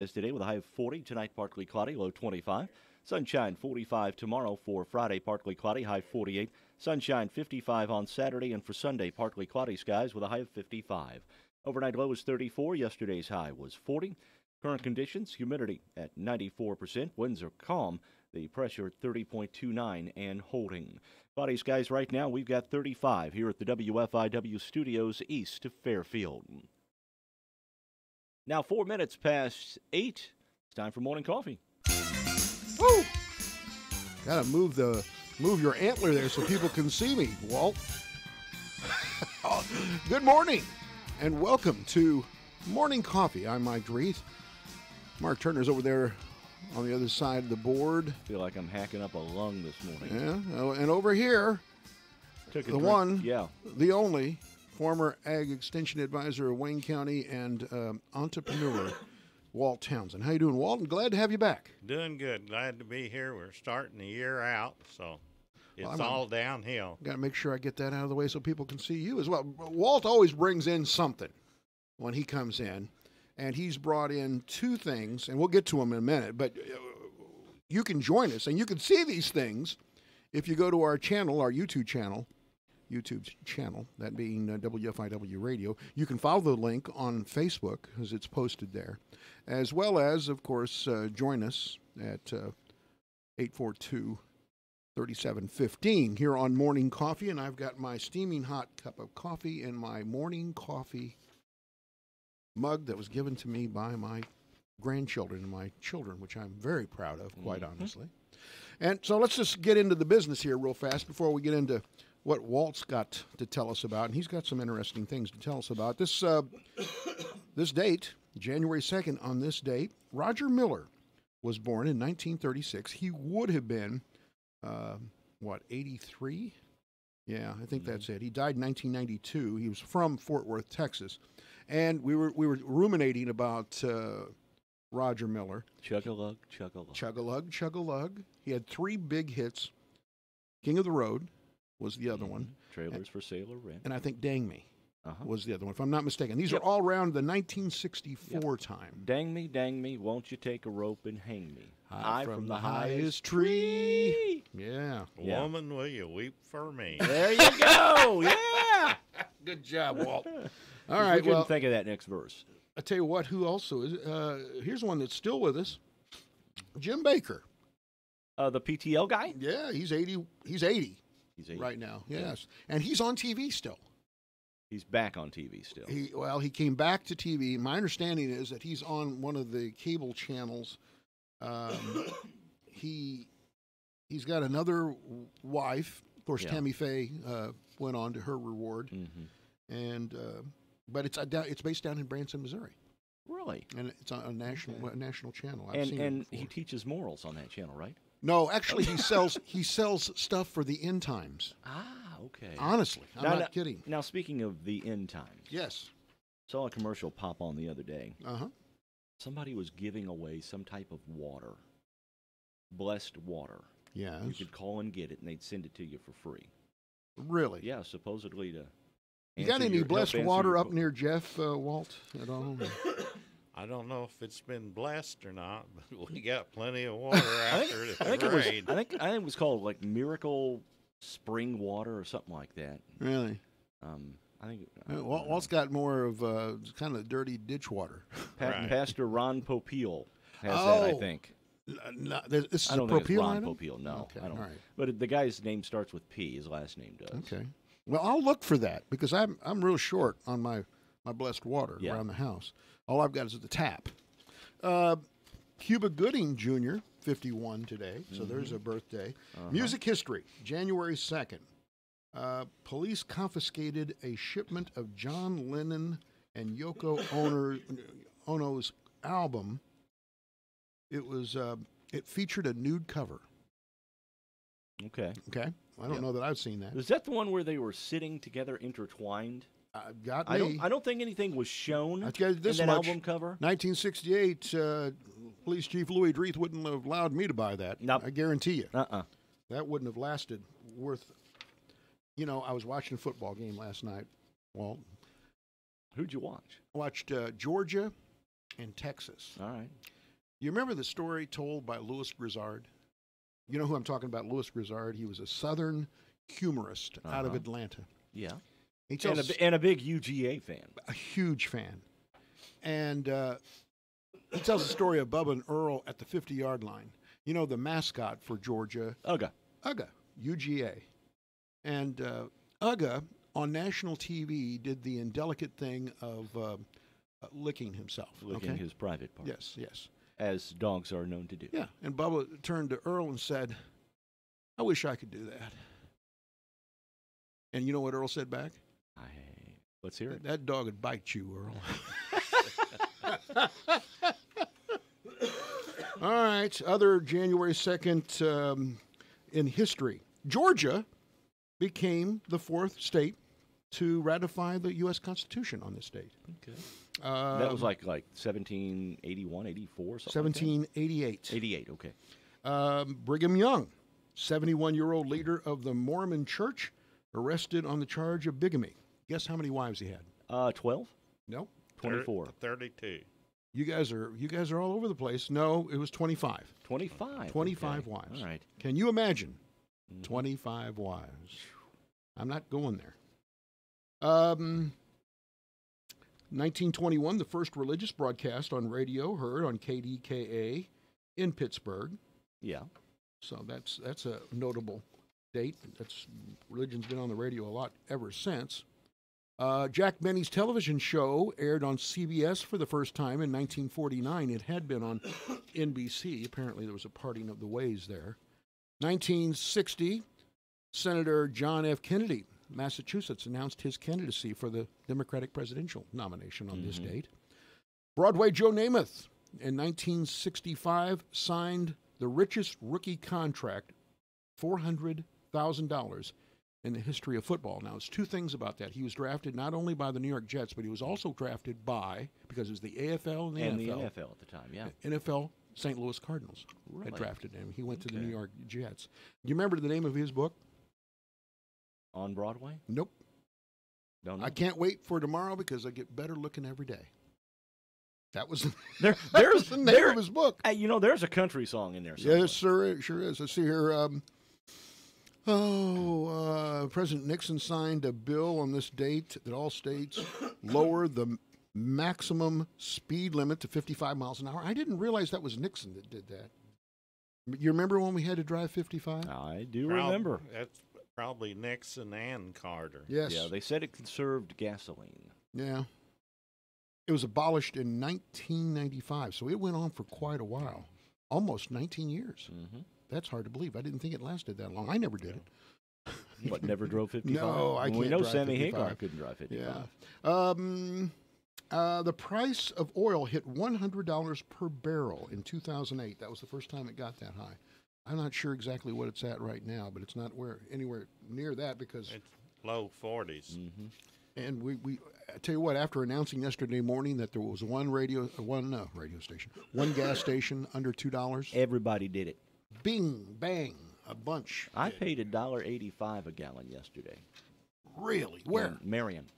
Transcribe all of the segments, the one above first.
As today with a high of 40. Tonight, partly cloudy, low 25. Sunshine 45 tomorrow for Friday, partly cloudy, high 48. Sunshine 55 on Saturday, and for Sunday, partly cloudy skies with a high of 55. Overnight low was 34. Yesterday's high was 40. Current conditions, humidity at 94%. Winds are calm. The pressure at 30.29 and holding. Cloudy skies right now. We've got 35 here at the WFIW studios east of Fairfield. Now 4 minutes past 8. It's time for morning coffee. Woo! Gotta move your antler there so people can see me, Walt. Good morning and welcome to Morning Coffee. I'm Mike Dreeth. Mark Turner's over there on the other side of the board. I feel like I'm hacking up a lung this morning. Yeah, and over here, the only former Ag Extension Advisor of Wayne County and entrepreneur, Walt Townsend. How you doing, Walt? And glad to have you back. Doing good. Glad to be here. We're starting the year out, so it's all downhill. Got to make sure I get that out of the way so people can see you as well. Walt always brings in something when he comes in, and he's brought in two things, and we'll get to them in a minute, but you can join us, and you can see these things if you go to our channel, our YouTube channel, that being WFIW Radio. You can follow the link on Facebook as it's posted there, as well as, of course, join us at 842-3715 here on Morning Coffee, and I've got my steaming hot cup of coffee in my morning coffee mug that was given to me by my grandchildren and my children, which I'm very proud of, quite honestly. And so let's just get into the business here real fast before we get into what Walt's got to tell us about. And he's got some interesting things to tell us about. This date, January 2nd, on this date, Roger Miller was born in 1936. He would have been, 83? Yeah, I think that's it. He died in 1992. He was from Fort Worth, Texas. And we were ruminating about Roger Miller. Chug-a-lug, chug-a-lug. Chug-a-lug, chug-a-lug. He had three big hits. King of the Road was the other one. Trailers for Sale or Rent. And I think Dang Me was the other one, if I'm not mistaken. These are all around the 1964 time. Dang me, won't you take a rope and hang me? High from the highest tree. Yeah. Woman, will you weep for me? There you go. Yeah. Good job, Walt. All right, we couldn't think of that next verse. I tell you what, who also is? Here's one that's still with us. Jim Baker. The PTL guy? Yeah, he's 80. He's 80 right now. Yes, and he's on TV still. He's back on TV still. He came back to TV. My understanding is that he's on one of the cable channels. He's got another wife. Of course, Tammy Faye went on to her reward, and but it's based down in Branson, Missouri. Really? And it's on a national channel. I've seen it before. He teaches morals on that channel, right? No, actually, he sells stuff for the end times. Ah, okay. Honestly, I'm not kidding. Now, speaking of the end times, yes, saw a commercial pop on the other day. Somebody was giving away some type of water, blessed water. Yes. You could call and get it, and they'd send it to you for free. Really? Yeah, supposedly to. You got any blessed water up near Jeff, Walt, at all? I don't know if it's been blessed or not, but we got plenty of water after the rain. I think it was called like Miracle Spring Water or something like that. Really? I think Walt's got more of kind of dirty ditch water. Pastor Ron Popeil has that, I think. No, this is I don't a think it's Popeil Ron item? Popeil. No, okay, I don't. All right. But the guy's name starts with P. His last name does. Okay. Well, I'll look for that because I'm real short on my blessed water around the house. All I've got is the tap. Cuba Gooding Jr., 51 today, so there's a birthday. Music history, January 2nd. Police confiscated a shipment of John Lennon and Yoko Ono's album. It featured a nude cover. Okay. I don't know that I've seen that. Is that the one where they were sitting together intertwined? Got me. I don't think anything was shown in that album cover. 1968, Police Chief Louis Dreeth wouldn't have allowed me to buy that. Nope. I guarantee you. That wouldn't have lasted worth. You know, I was watching a football game last night. Well, who'd you watch? I watched Georgia in Texas. All right. You remember the story told by Louis Grizzard? You know who I'm talking about, Louis Grizzard? He was a Southern humorist out of Atlanta. Yeah. He tells And a big UGA fan. a huge fan. And he tells the story of Bubba and Earl at the 50-yard line. You know, the mascot for Georgia. Ugga. Ugga, UGA. And Ugga, on national TV, did the indelicate thing of licking himself. Licking his private part. Yes, yes. As dogs are known to do. Yeah, and Bubba turned to Earl and said, I wish I could do that. And you know what Earl said back? Let's hear it. That dog would bite you, Earl. All right, other January 2nd in history. Georgia became the fourth state to ratify the U.S. Constitution on this date. Okay. That was like 1781, 84, something 1788. 88, okay. Brigham Young, 71-year-old leader of the Mormon Church, arrested on the charge of bigamy. Guess how many wives he had? 12? No. 24. 32. You guys are all over the place. No, it was 25. 25. 25 okay. wives. All right. Can you imagine? 25 wives. I'm not going there. 1921, the first religious broadcast on radio heard on KDKA in Pittsburgh. Yeah. So that's a notable date. Religion's been on the radio a lot ever since. Jack Benny's television show aired on CBS for the first time in 1949. It had been on NBC. Apparently there was a parting of the ways there. 1960, Senator John F. Kennedy, Massachusetts, announced his candidacy for the Democratic presidential nomination on this date. Broadway Joe Namath, in 1965, signed the richest rookie contract, $400,000 in the history of football. Now, there's two things about that. He was drafted not only by the New York Jets, but he was also drafted by, because it was the AFL and the NFL. The NFL at the time, yeah. NFL, St. Louis Cardinals had drafted him. He went to the New York Jets. Do you remember the name of his book? On Broadway? Nope. Don't know. I can't wait for tomorrow because I get better looking every day. That was there's the name of his book. There's a country song in there somewhere. Yes, sir, it sure is. Let's see here. President Nixon signed a bill on this date that all states lower the maximum speed limit to 55 miles an hour. I didn't realize that was Nixon that did that. You remember when we had to drive 55? I do remember. That's probably Nixon and Carter. Yes. Yeah, they said it conserved gasoline. Yeah. It was abolished in 1995, so it went on for quite a while, almost 19 years. Mm-hmm. That's hard to believe. I didn't think it lasted that long. I never did it. What, never drove 55? No, I can't We know drive Sammy 55. Hagar couldn't drive 55. Yeah. The price of oil hit $100 per barrel in 2008. That was the first time it got that high. I'm not sure exactly what it's at right now, but it's not anywhere near that because it's low 40s. Mm-hmm. And we I tell you what, after announcing yesterday morning that there was one gas station under $2, Everybody did it. bing, bang, a bunch. I paid $1.85 a gallon yesterday. Really? Where? In Marion.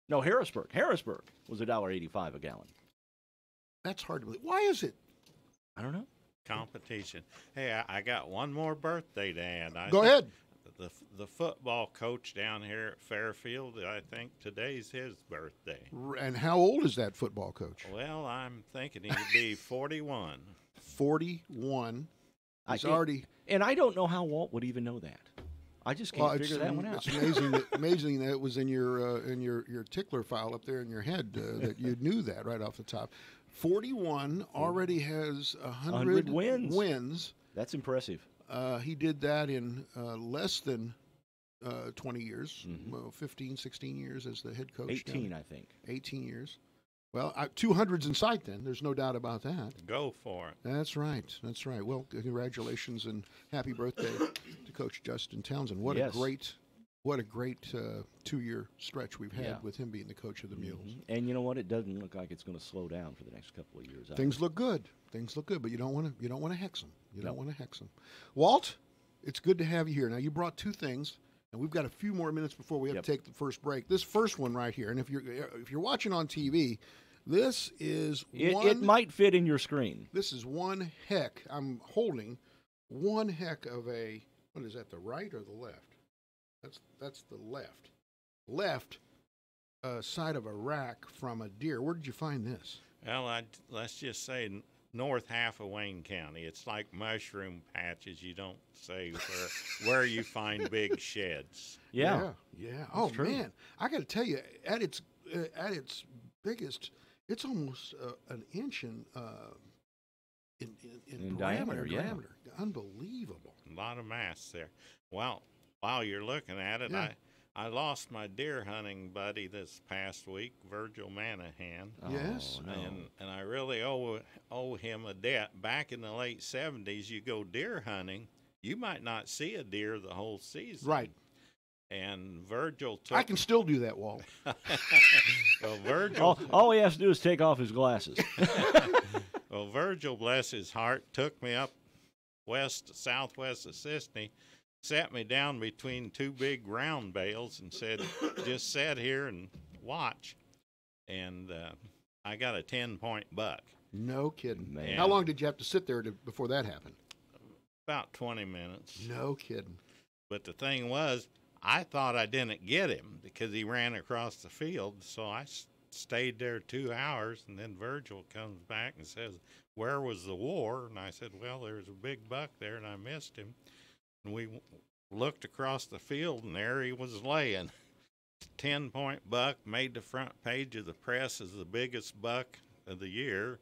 No, Harrisburg. Harrisburg was $1.85 a gallon. That's hard to believe. Why is it? I don't know. Competition. Hey, I got one more birthday to add. Go ahead. The football coach down here at Fairfield, I think today's his birthday. And how old is that football coach? Well, I'm thinking he'd be 41. 41. He's already. And I don't know how Walt would even know that. I just can't figure that one out. It's amazing that it was in your tickler file up there in your head that you knew that right off the top. 41 already has 100 wins. That's impressive. He did that in less than 20 years, Mm-hmm. 15, 16 years as the head coach. 18, I think. 18 years. Well, 200's in sight then. There's no doubt about that. Go for it. That's right. That's right. Well, congratulations and happy birthday to Coach Justin Townsend. What a great 2-year stretch we've had with him being the coach of the Mules. Mm-hmm. And you know what? It doesn't look like it's going to slow down for the next couple of years. Things look good. Things look good, but you don't want to hex them. You don't want to hex them. Walt, it's good to have you here. Now you brought two things, and we've got a few more minutes before we have to take the first break. This first one right here, and if you're watching on TV, This is It might fit in your screen. This is one heck. I'm holding one heck of a. What is that? The right or the left? That's the left. Left side of a rack from a deer. Where did you find this? Well, let's just say north half of Wayne County. It's like mushroom patches. You don't say where you find big sheds. Yeah. Oh true. man, I got to tell you, at its biggest, it's almost an inch in diameter. Yeah. Diameter. Unbelievable. A lot of mass there. Well, while you're looking at it, Yeah. I lost my deer hunting buddy this past week, Virgil Manahan. Yes. Oh, no. And I really owe him a debt. Back in the late 70s, you go deer hunting, you might not see a deer the whole season. Right. And Virgil took... I can still do that, Walt. Well, Virgil... All he has to do is take off his glasses. Well, Virgil, bless his heart, took me up southwest of Sisney, sat me down between two big round bales and said, just sit here and watch. And I got a 10-point buck. No kidding. Man. How long did you have to sit there before that happened? About 20 minutes. No kidding. But the thing was, I thought I didn't get him because he ran across the field. So I stayed there 2 hours, and then Virgil comes back and says, where was the war? And I said, well, there's a big buck there, and I missed him. And we looked across the field, and there he was laying. 10-point buck, made the front page of the press as the biggest buck of the year,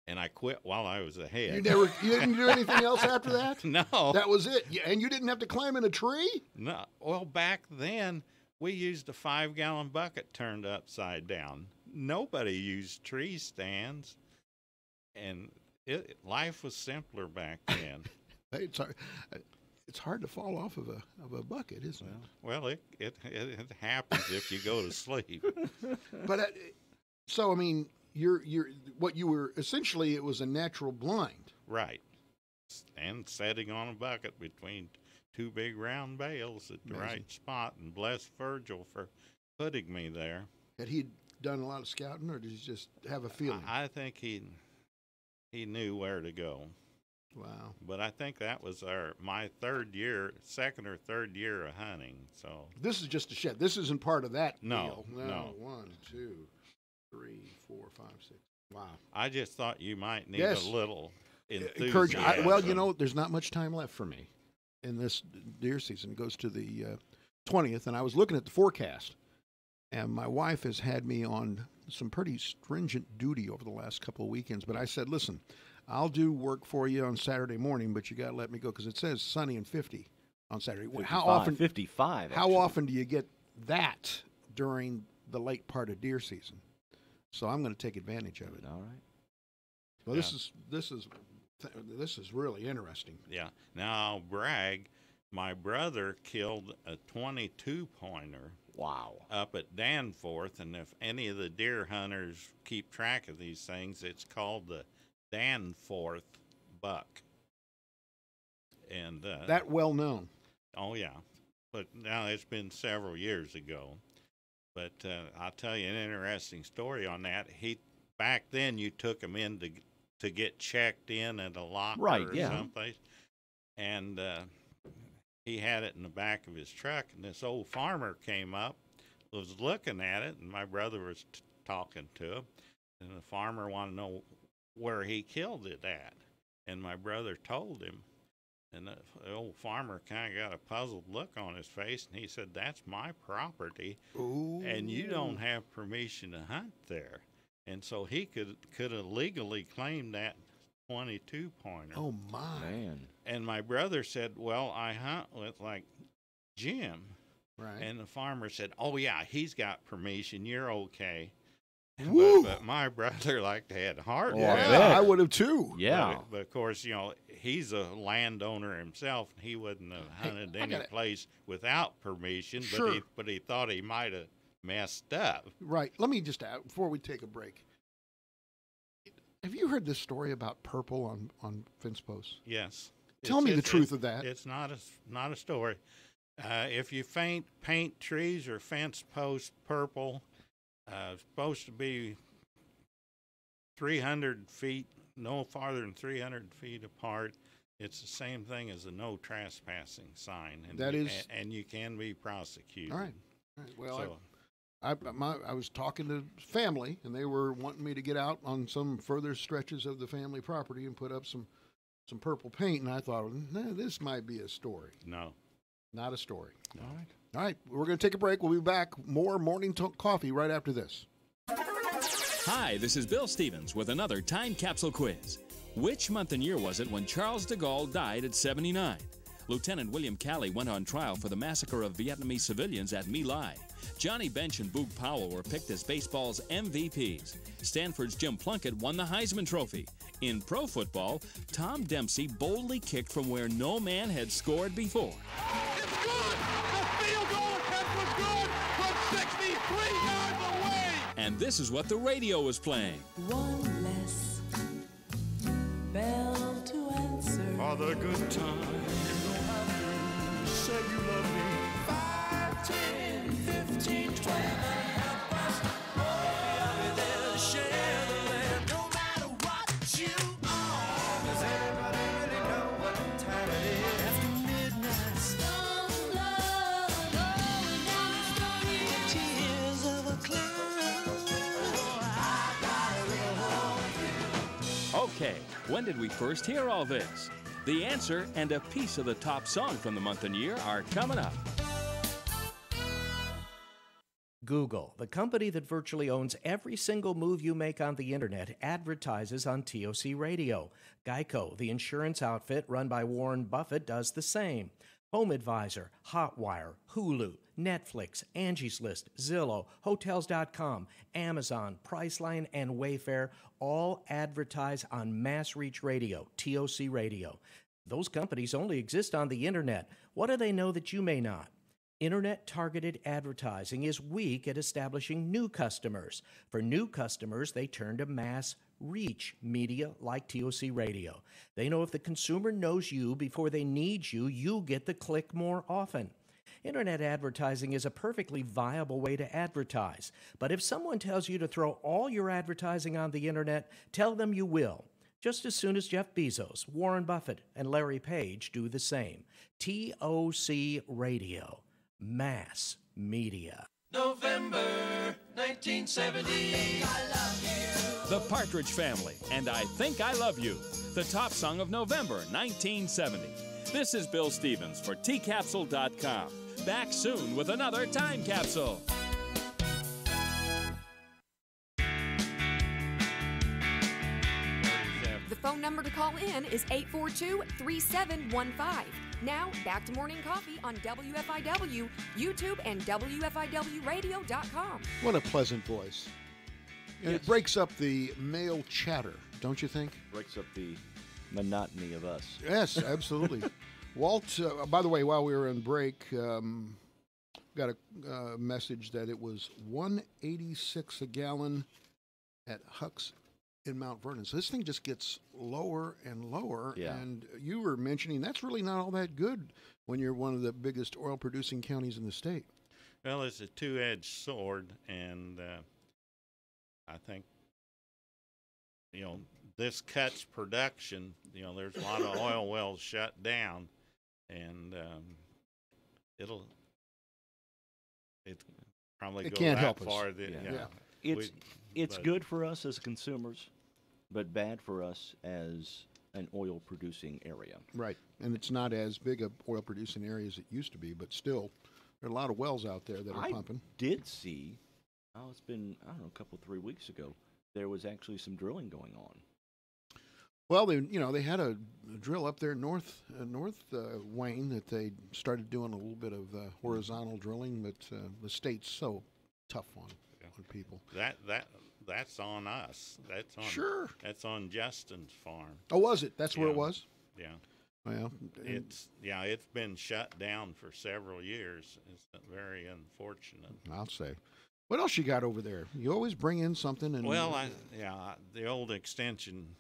and I quit while I was ahead. You didn't do anything else after that? No. That was it. And you didn't have to climb in a tree? No. Well, back then, we used a 5-gallon bucket turned upside down. Nobody used tree stands, and life was simpler back then. It's hard to fall off of a bucket, isn't it? Well, it happens if you go to sleep. But so I mean, what you were essentially, it was a natural blind. Right. And setting on a bucket between two big round bales at the Amazing. right spot, and bless Virgil for putting me there. Had he done a lot of scouting, or did he just have a feeling? I think he knew where to go. Wow. But I think that was my second or third year of hunting. So This is just a shed. This isn't part of that No, deal. no. 1, 2, 3, 4, 5, 6. Wow. I just thought you might need Yes. a little Encourage. enthusiasm. Well, you know, there's not much time left for me in this deer season. It goes to the 20th, and I was looking at the forecast, and my wife has had me on some pretty stringent duty over the last couple of weekends. But I said, listen, I'll do work for you on Saturday morning, but you got to let me go because it says sunny and 50 on Saturday. 55. How often do you get that during the late part of deer season? So I'm going to take advantage of it. All right. Well, Yeah. this is really interesting. Yeah. Now I'll brag. My brother killed a 22-pointer Wow. up at Danforth, and if any of the deer hunters keep track of these things, it's called the Danforth buck. And That well known. oh yeah, but now it's been several years ago. But I'll tell you an interesting story on that. Back then you took him in to get checked in at a locker Right, or yeah. someplace, and he had it in the back of his truck. And this old farmer came up, was looking at it, and my brother was talking to him, and the farmer wanted to know where he killed it at, and my brother told him. And the old farmer kind of got a puzzled look on his face, and he said, "That's my property, Ooh. and you don't have permission to hunt there." And so he could have legally claimed that 22-pointer. Oh my. Man. And my brother said, "Well, I hunt with like Jim," Right. and the farmer said, "Oh yeah, he's got permission. You're okay." Woo. But my brother had heart. Oh, I yeah, bet. I would have too. Yeah. But of course, he's a landowner himself, and he wouldn't have hunted I any gotta- place without permission. Sure. But he thought he might have messed up. Right. Let me just add before we take a break. Have you heard this story about purple on fence posts? Yes. Tell me the truth of that. It's not a story. If you paint trees or fence posts purple, supposed to be 300 feet, no farther than 300 feet apart. It's the same thing as a no trespassing sign, and and you can be prosecuted. All right. All right. Well, So, I was talking to family, and they were wanting me to get out on some further stretches of the family property and put up some purple paint, and I thought, this might be a story. no. Not a story. No. All right. All right. We're going to take a break. We'll be back. More Morning Coffee right after this. Hi, this is Bill Stevens with another time capsule quiz. Which month and year was it when Charles de Gaulle died at 79? Lieutenant William Calley went on trial for the massacre of Vietnamese civilians at My Lai. Johnny Bench and Boog Powell were picked as baseball's MVPs. Stanford's Jim Plunkett won the Heisman Trophy. In pro football, Tom Dempsey boldly kicked from where no man had scored before. It's good! The field goal attempt was good from 63 yards away! And this is what the radio was playing. One less bell to answer. For the good time, you don't have to say you love me. 5, 10, 15, 20, help us. Oh, I'll be there to share the land, no matter what you are. Does everybody really know what time it is? After midnight, some love going down the story. Tears of a clown. Oh, I got a little hole. Okay, when did we first hear all this? The answer and a piece of the top song from the month and year are coming up. Google, the company that virtually owns every single move you make on the internet, advertises on TOC Radio. Geico, the insurance outfit run by Warren Buffett, does the same. Home Advisor, Hotwire, Hulu, Netflix, Angie's List, Zillow, Hotels.com, Amazon, Priceline, and Wayfair all advertise on Mass Reach Radio, TOC Radio. Those companies only exist on the internet. What do they know that you may not? Internet-targeted advertising is weak at establishing new customers. For new customers, they turn to mass reach media like TOC Radio. They know if the consumer knows you before they need you, you'll get the click more often. Internet advertising is a perfectly viable way to advertise. But if someone tells you to throw all your advertising on the internet, tell them you will. Just as soon as Jeff Bezos, Warren Buffett, and Larry Page do the same. TOC Radio. Mass media. November 1970. I love you. The Partridge Family and I Think I Love You, the top song of November 1970. This is Bill Stevens for tcapsule.com. Back soon with another time capsule. The phone number to call in is 842-3715. Now, back to Morning Coffee on WFIW, YouTube, and WFIWradio.com. What a pleasant voice. And it breaks up the male chatter, don't you think? Breaks up the monotony of us. Yes, absolutely. Walt, by the way, while we were on break, got a message that it was $1.86 a gallon at Huck's in Mount Vernon. So this thing just gets lower and lower. Yeah. And you were mentioning that's really not all that good when you're one of the biggest oil-producing counties in the state. Well, it's a two-edged sword, and I think, this cuts production. There's a lot of oil wells shut down, and it probably It go can't that help us. far. Yeah. It's but- good for us as consumers, but bad for us as an oil-producing area. Right. And it's not as big a oil-producing area as it used to be, but still, there are a lot of wells out there that are pumping. Did see, it's been, a couple, 3 weeks ago, there was actually some drilling going on. Well, they had a drill up there north Wayne that they started doing a little bit of horizontal drilling, but the state's so tough on people. That's on us. Sure. That's on Justin's farm. Oh, was it? That's where it Yeah. was? Yeah. Well, It's been shut down for several years. It's very unfortunate. I'll say. What else you got over there? You always bring in something. And Well, the old extension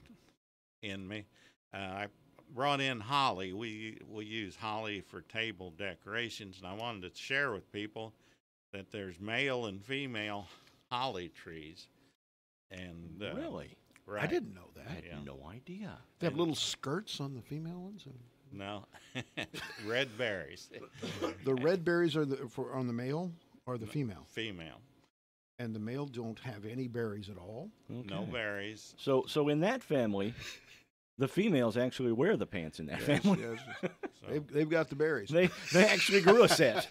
in me. I brought in holly. We use holly for table decorations, and I wanted to share with people that there's male and female holly trees. And Really? Right. I didn't know I that. had Yeah. no idea. They have little skirts on the female ones. No, red berries. The red berries are on the male or the female, Female. and the male don't have any berries at all. No Okay. berries. So in that family, the females actually wear the pants in that Yes, family. yes. So, They've got the berries. They actually grew a set.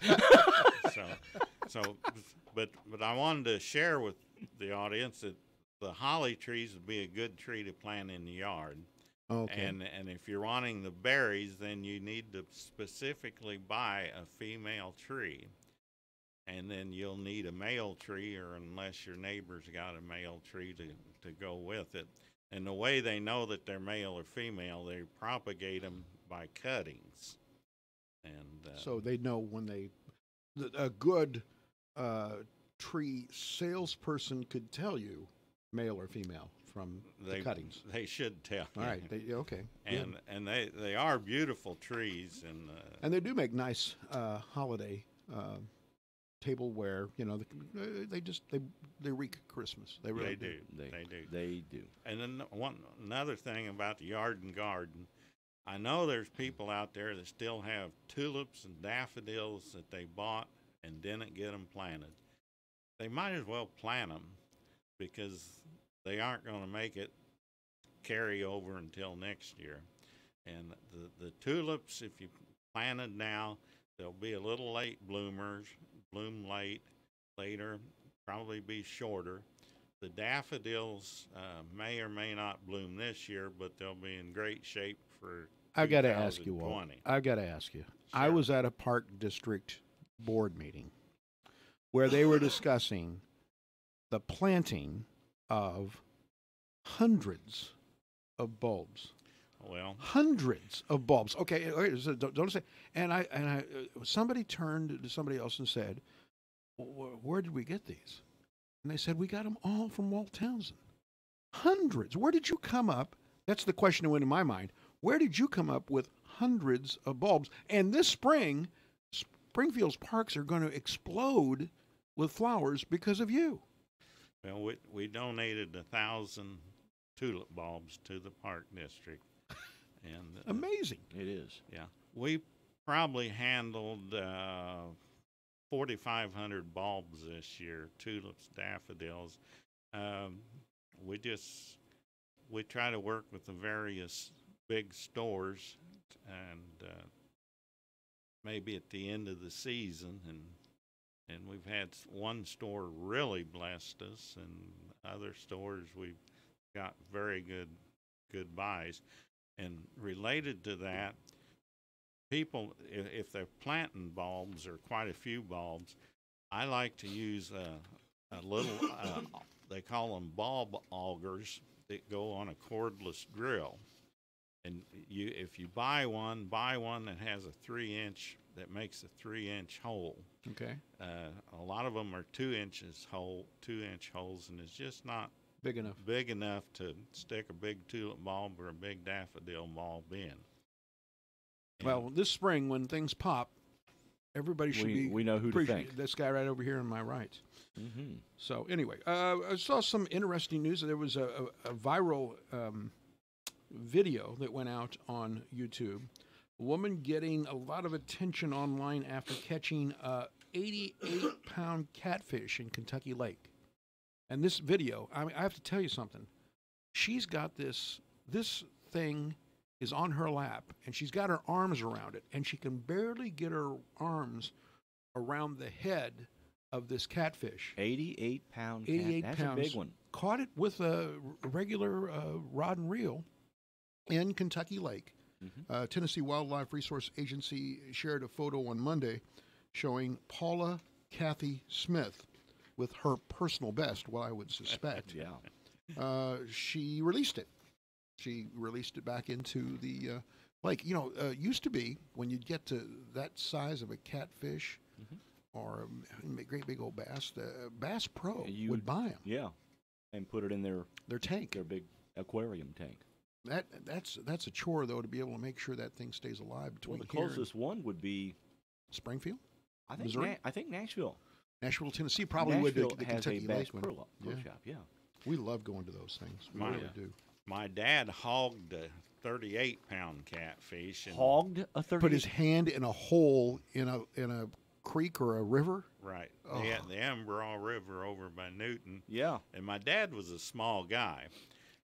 but I wanted to share with the audience that the holly trees would be a good tree to plant in the yard. Okay. And if you're wanting the berries, then you need to specifically buy a female tree. And then you'll need a male tree, or unless your neighbor's got a male tree to go with it. And the way they know that they're male or female, they propagate them by cuttings. And So they know when a good tree salesperson could tell you male or female from the cuttings. They should tell. All right. Okay. Good. And they are beautiful trees, And they do make nice holiday tableware. You know, they reek Christmas. They really do. They do. And then another thing about the yard and garden, I know there's people out there that still have tulips and daffodils that they bought and didn't get them planted. They might as well plant them, because they aren't going to make it carry over until next year. And the tulips, if you planted now, they'll be a little late bloomers, bloom later, probably be shorter. The daffodils may or may not bloom this year, but they'll be in great shape for I got to ask you, Walt. 2020. I got to ask you. I Sure. was at a park district board meeting where they were discussing the planting of hundreds of bulbs. Well, Hundreds of bulbs. Okay, so don't say. And I somebody turned to somebody else and said, "Where did we get these?" And they said, "We got them all from Walt Townsend. Hundreds. Where did you come up?" That's the question that went in my mind. Where did you come up with hundreds of bulbs? And this spring, Springfield's parks are going to explode with flowers because of you. well, we donated 1,000 tulip bulbs to the park district. And Amazing. It is. yeah, we probably handled 4,500 bulbs this year, tulips, daffodils. We try to work with the various big stores, and maybe at the end of the season, and we've had one store really blessed us, and other stores we've got very good buys. And related to that, people, if they're planting bulbs or quite a few bulbs, I like to use a little, they call them bulb augers that go on a cordless drill. And if you buy one that has a 3-inch, that makes a 3-inch hole. Okay. A lot of them are 2-inch holes, and it's just not Big enough. big enough to stick a big tulip bulb or a big daffodil bulb in. Well, this spring when things pop, everybody should be. We know who to appreciate thank. this guy right over here on my right. Mm-hmm. So anyway, I saw some interesting news. There was a viral video that went out on YouTube. A woman getting a lot of attention online after catching a 88-pound catfish in Kentucky Lake. And this video, I have to tell you something. She's got this thing is on her lap, and she's got her arms around it, and she can barely get her arms around the head of this catfish. 88-pound 88 cat. pounds. That's a big one. Caught it with a regular rod and reel in Kentucky Lake. Mm-hmm. Tennessee Wildlife Resource Agency shared a photo on Monday showing Paula Kathy Smith with her personal best, what I would suspect. Yeah. She released it. She released it back into the lake. You know, used to be when you'd get to that size of a catfish or a great big old bass, Bass Pro would buy them. Yeah. And put it in their tank. Their big aquarium tank. That's a chore though, to be able to make sure that thing stays alive between Well, the here and closest one would be Springfield, I think Missouri? I think Nashville. Nashville, Tennessee probably Nashville would. The has Kentucky a Bass Lake one. Pro shop. Yeah. We love going to those things. We My- really do. My dad hogged a 38-pound catfish. And, Hogged a 30. Put his hand in a hole in a creek or a river. Right. Oh. They had the Emberall River over by Newton. Yeah. And my dad was a small guy.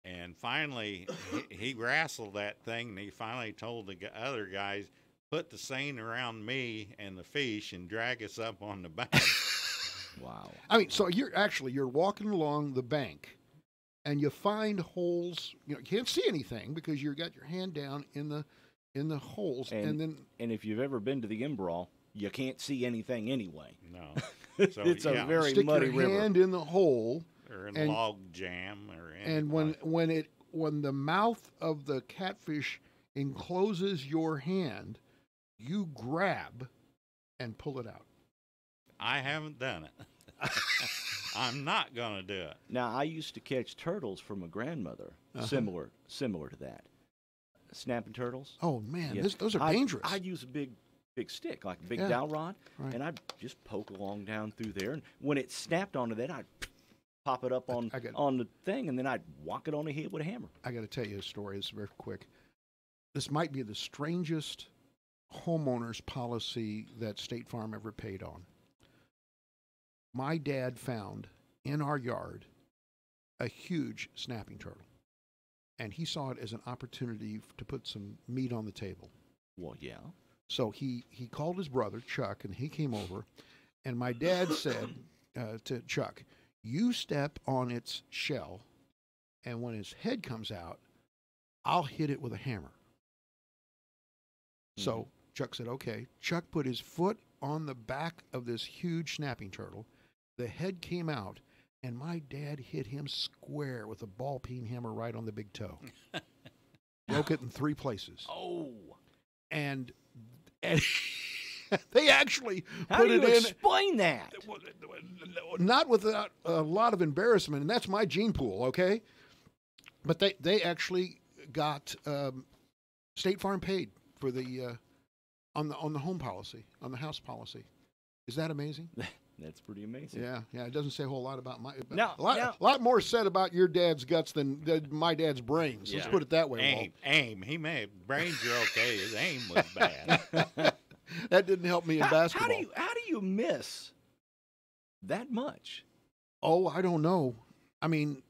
And finally, he wrestled that thing, and he finally told the other guys, put the seine around me and the fish and drag us up on the bank. Wow. I mean, so you're walking along the bank, and you find holes. You can't see anything because you got your hand down in the holes, and then And if you've ever been to the Emberall, you can't see anything anyway. No. So, It's a yeah, very stick muddy your river. hand in the hole. or an and- log jam or And when the mouth of the catfish encloses your hand, you grab and pull it out. I haven't done it. I'm not gonna do it. Now, I used to catch turtles from a grandmother, similar to that. Snapping turtles. Oh man, Yeah. those are dangerous. I'd use a big stick, like a big Yeah, dowel rod, right. and I'd just poke along down through there. And when it snapped onto that, I'd pop it up on on the thing, and then I'd whack it on the head with a hammer. I got to tell you a story. It's very quick. This might be the strangest homeowners policy that State Farm ever paid on. My dad found in our yard a huge snapping turtle, and he saw it as an opportunity to put some meat on the table. Well, yeah. So he called his brother, Chuck, and he came over, and my dad said to Chuck, you step on its shell, and when its head comes out, I'll hit it with a hammer. So Chuck said, okay. Chuck put his foot on the back of this huge snapping turtle. The head came out, and my dad hit him square with a ball peen hammer right on the big toe. Broke it in 3 places. Oh. And they actually How put do it you in. explain that? Not without a lot of embarrassment, and that's my gene pool, okay? But they actually got State Farm paid for the on the home policy, on the house policy. Is that amazing? That's pretty amazing. Yeah. It doesn't say a whole lot about No, a lot more said about your dad's guts than my dad's brains. Let's Yeah. put it that way. Aim. He may have brains are okay. His aim was bad. Walt. That didn't help me in basketball. How do you miss that much? Oh, I don't know. I mean,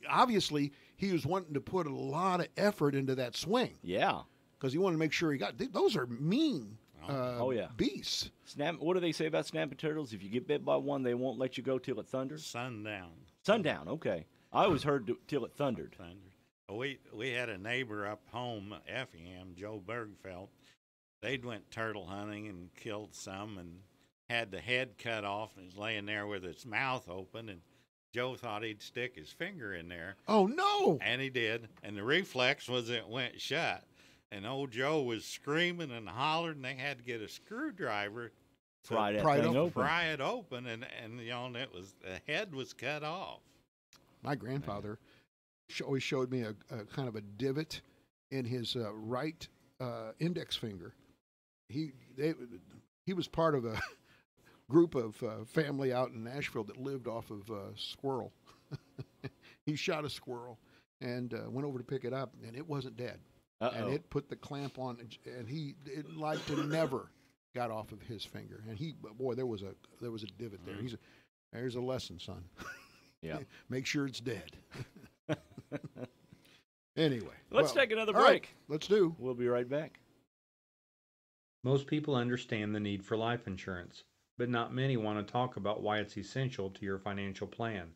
obviously he was wanting to put a lot of effort into that swing Yeah. because he wanted to make sure he got. Those are mean. Oh, yeah. Beasts. What do they say about snapping turtles? If you get bit by one, they won't let you go till it thunders. Sundown. Sundown. Okay. I always heard till it thundered. We had a neighbor up home, Effingham, Joe Bergfeld. They'd went turtle hunting and killed some and had the head cut off and was laying there with its mouth open, and Joe thought he'd stick his finger in there. Oh no! And he did. And the reflex was it went shut. And old Joe was screaming and hollering, and they had to get a screwdriver to Pry that pry it thing open. open. pry it open, and the head was cut off. My grandfather always showed me a kind of a divot in his right index finger. He was part of a group of family out in Nashville that lived off of squirrel. He shot a squirrel and went over to pick it up, and it wasn't dead. And it put the clamp on, and it like to never got off of his finger. And there was a divot there. There's a lesson, son. Yeah. Make sure it's dead. Anyway, Let's take another all right, break. let's do. We'll be right back. Most people understand the need for life insurance, but not many want to talk about why it's essential to your financial plan.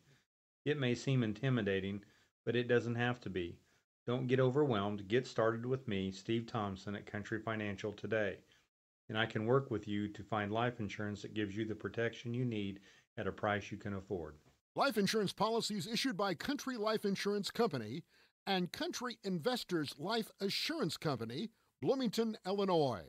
It may seem intimidating, but it doesn't have to be. Don't get overwhelmed. Get started with me, Steve Thompson at Country Financial today, and I can work with you to find life insurance that gives you the protection you need at a price you can afford. Life insurance policies issued by Country Life Insurance Company and Country Investors Life Assurance Company, Bloomington, Illinois.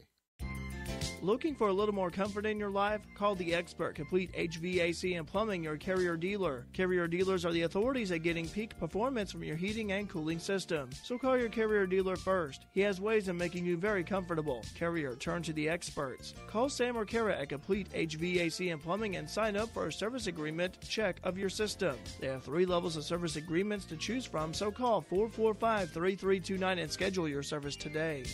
Looking for a little more comfort in your life? Call the expert Complete HVAC and Plumbing, your Carrier dealer. Carrier dealers are the authorities at getting peak performance from your heating and cooling system. So call your Carrier dealer first. He has ways of making you very comfortable. Carrier, turn to the experts. Call Sam or Kara at Complete HVAC and Plumbing and sign up for a service agreement check of your system. They have 3 levels of service agreements to choose from, so call 445-3329 and schedule your service today.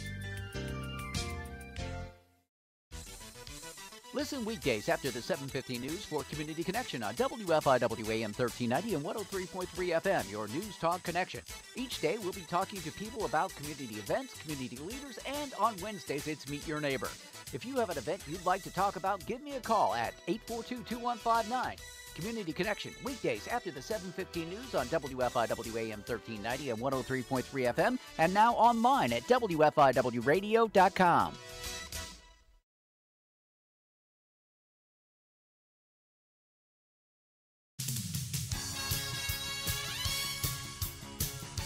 Listen weekdays after the 7:50 news for Community Connection on WFIW AM 1390 and 103.3 FM, your News Talk Connection. Each day we'll be talking to people about community events, community leaders, and on Wednesdays it's Meet Your Neighbor. If you have an event you'd like to talk about, give me a call at 842-2159. Community Connection, weekdays after the 7:15 news on WFIW AM 1390 and 103.3 FM, and now online at WFIWradio.com.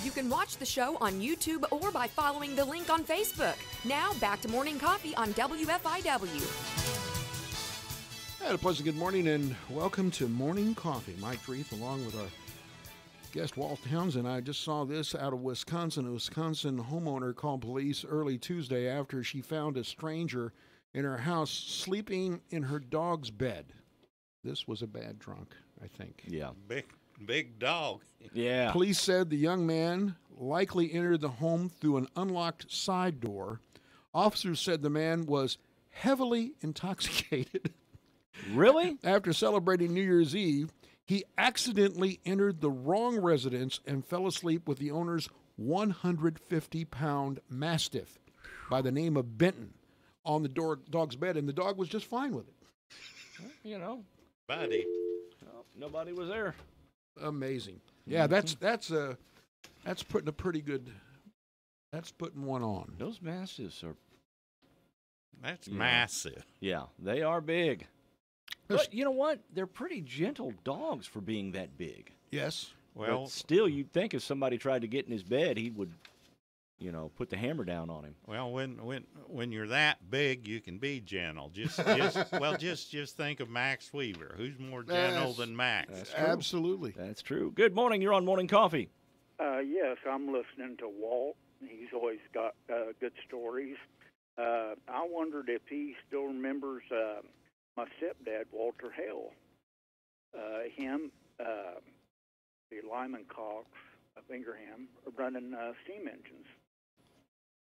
You can watch the show on YouTube or by following the link on Facebook. Now, back to Morning Coffee on WFIW. And a pleasant good morning and welcome to Morning Coffee. Mike Dreeth along with our guest Walt Townsend. I just saw this out of Wisconsin. A Wisconsin homeowner called police early Tuesday after she found a stranger in her house sleeping in her dog's bed. This was a bad drunk, I think. Yeah. Big dog. Yeah. Police said the young man likely entered the home through an unlocked side door. Officers said the man was heavily intoxicated. Really? After celebrating New Year's Eve, he accidentally entered the wrong residence and fell asleep with the owner's 150-pound Mastiff by the name of Benton on the dog's bed, and the dog was just fine with it. You know. Buddy. Well, nobody was there. Amazing. Yeah, that's putting a pretty good. That's putting one on. Those Mastiffs are. That's massive. Yeah, they are big. But you know what? They're pretty gentle dogs for being that big. Yes. Well, but still, you'd think if somebody tried to get in his bed, he would, put the hammer down on him. Well, when you're that big, you can be gentle. Just think of Max Weaver. Who's more gentle than Max? That's true. Absolutely. That's true. Good morning. You're on Morning Coffee. Yes, I'm listening to Walt. He's always got good stories. I wondered if he still remembers my stepdad, Walter Hale. Him, the Lyman Cox of Ingraham, running steam engines.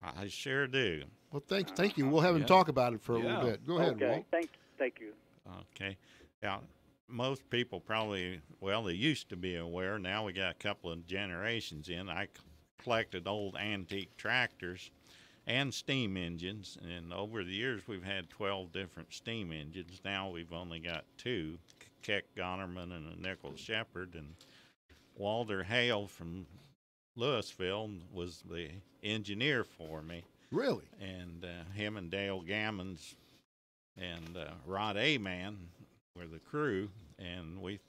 I sure do. Well, thank you. We'll have him talk about it for a little bit. Go ahead, Okay, Walt. thank you. Okay. Yeah, most people probably, they used to be aware. Now we got a couple of generations in. I collected old antique tractors and steam engines, and over the years we've had 12 different steam engines. Now we've only got 2, Keck Gonerman and a Nichols Shepherd, and Walter Hale from Louisville was the engineer for me. Really? And him and Dale Gammons and Rod A-Man were the crew, and we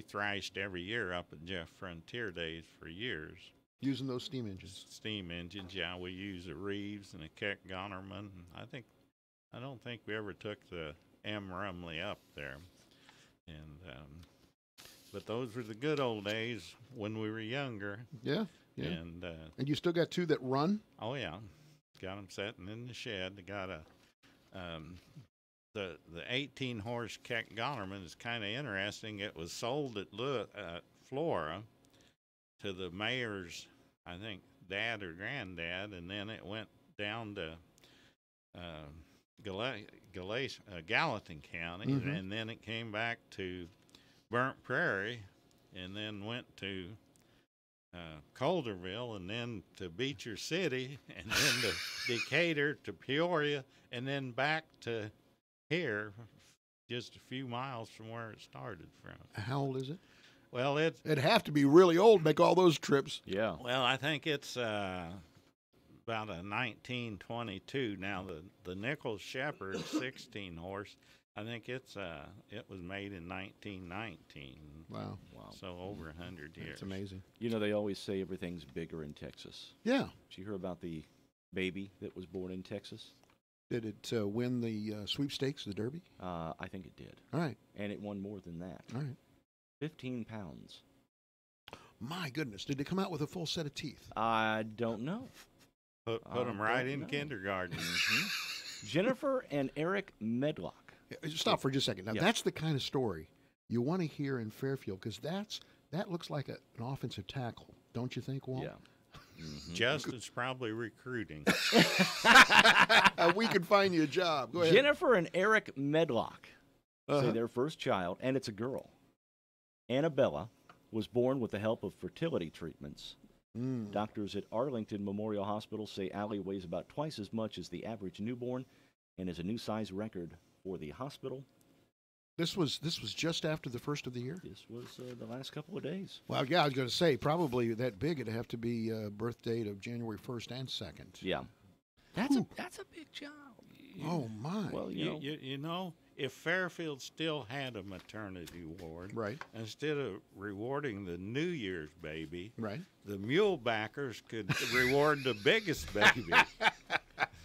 thrashed every year up at Jeff Frontier Days for years. Using those steam engines. Steam engines, yeah. We use a Reeves and a Keck Gonerman. I don't think we ever took the M. Rumley up there. And but those were the good old days when we were younger. Yeah. And you still got 2 that run? Oh yeah, got them sitting in the shed. They got the 18-horse Keck Gonerman is kind of interesting. It was sold at Flora to the mayor's, I think, dad or granddad, and then it went down to Gallatin County, and then it came back to Burnt Prairie, and then went to Calderville, and then to Beecher City, and then to Decatur, to Peoria, and then back to here, just a few miles from where it started from. How old is it? Well, it'd have to be really old to make all those trips. Yeah. Well, I think it's about a 1922. Now the Nichols Shepherd 16-horse, I think it was made in 1919. Wow. So over 100 years. That's amazing. They always say everything's bigger in Texas. Yeah. Did you hear about the baby that was born in Texas? Did it win the sweepstakes, the Derby? I think it did. All right. And it won more than that. All right. 15 pounds. My goodness. Did it come out with a full set of teeth? I don't know. Put them right in kindergarten. Jennifer and Eric Medlock. Stop for just a second. Now, that's the kind of story you want to hear in Fairfield, because that looks like an offensive tackle, don't you think, Walt? Yeah. Justin's probably recruiting. We could find you a job. Go ahead. Jennifer and Eric Medlock say their first child, and it's a girl, Annabella, was born with the help of fertility treatments. Doctors at Arlington Memorial Hospital say Allie weighs about twice as much as the average newborn and is a new size record for the hospital. This was just after the first of the year? This was the last couple of days. Well, yeah, I was going to say, probably that big, it'd have to be birth date of January 1st and 2nd. Yeah. That's a big job. Oh, my. Well, you know, if Fairfield still had a maternity ward, right, instead of rewarding the New Year's baby, right, the mule backers could reward the biggest baby.